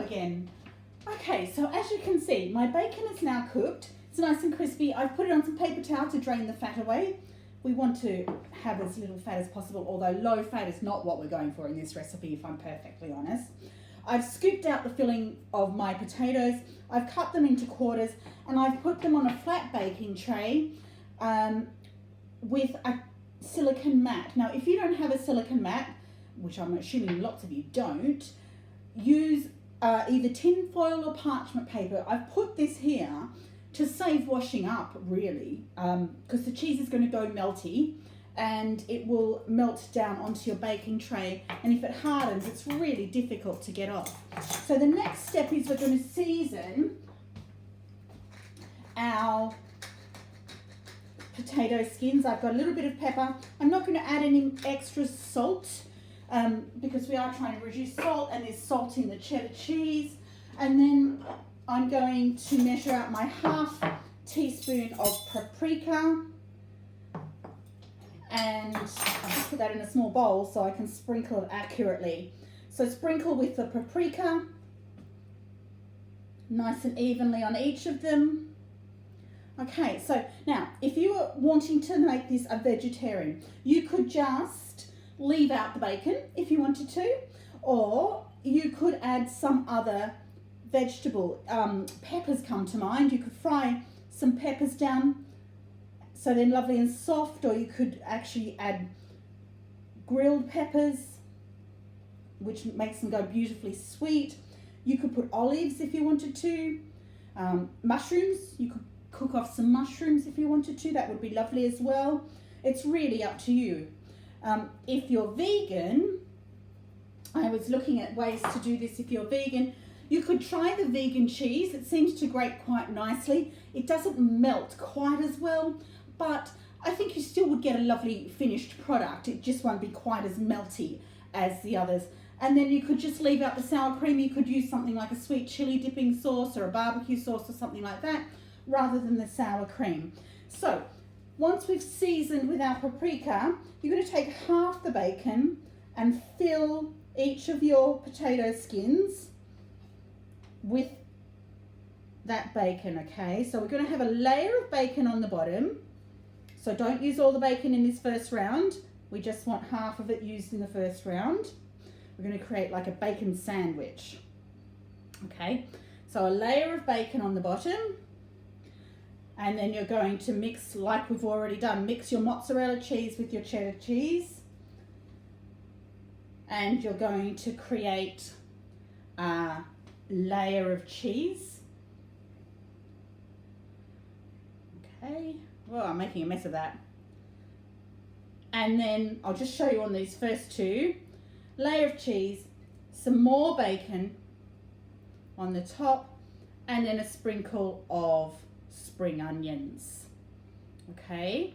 again. Okay, so as you can see, my bacon is now cooked. It's nice and crispy. I've put it on some paper towel to drain the fat away. We want to have as little fat as possible, although low fat is not what we're going for in this recipe, if I'm perfectly honest. I've scooped out the filling of my potatoes. I've cut them into quarters and I've put them on a flat baking tray with a silicone mat. Now, if you don't have a silicone mat, which I'm assuming lots of you don't, use either tin foil or parchment paper. I've put this here to save washing up, really, because the cheese is going to go melty and it will melt down onto your baking tray, and if it hardens, it's really difficult to get off. So the next step is we're going to season our potato skins. I've got a little bit of pepper. I'm not going to add any extra salt because we are trying to reduce salt, and there's salt in the cheddar cheese. And then I'm going to measure out my ½ teaspoon of paprika, and I'll just put that in a small bowl so I can sprinkle it accurately. So sprinkle with the paprika, nice and evenly on each of them. Okay, so now if you were wanting to make this a vegetarian, you could just leave out the bacon if you wanted to, or you could add some other vegetable. Peppers come to mind. You could fry some peppers down so they're lovely and soft, or you could actually add grilled peppers, which makes them go beautifully sweet. You could put olives if you wanted to. Mushrooms, you could cook off some mushrooms if you wanted to. That would be lovely as well. It's really up to you. If you're vegan, I was looking at ways to do this. If you're vegan, you could try the vegan cheese. It seems to grate quite nicely. It doesn't melt quite as well, but I think you still would get a lovely finished product. It just won't be quite as melty as the others. And then you could just leave out the sour cream. You could use something like a sweet chili dipping sauce or a barbecue sauce or something like that, rather than the sour cream. So once we've seasoned with our paprika, you're going to take half the bacon and fill each of your potato skins with that bacon. Okay, so we're going to have a layer of bacon on the bottom. So don't use all the bacon in this first round. We just want half of it used in the first round. We're going to create like a bacon sandwich. Okay, so a layer of bacon on the bottom, and then you're going to mix, like we've already done, mix your mozzarella cheese with your cheddar cheese, and you're going to create a layer of cheese. Okay, well, I'm making a mess of that. And then I'll just show you on these first two. Layer of cheese, some more bacon on the top, and then a sprinkle of spring onions. Okay,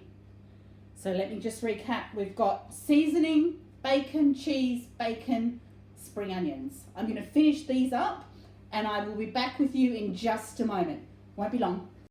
so let me just recap. We've got seasoning, bacon, cheese, bacon, spring onions. I'm going to finish these up and I will be back with you in just a moment. Won't be long.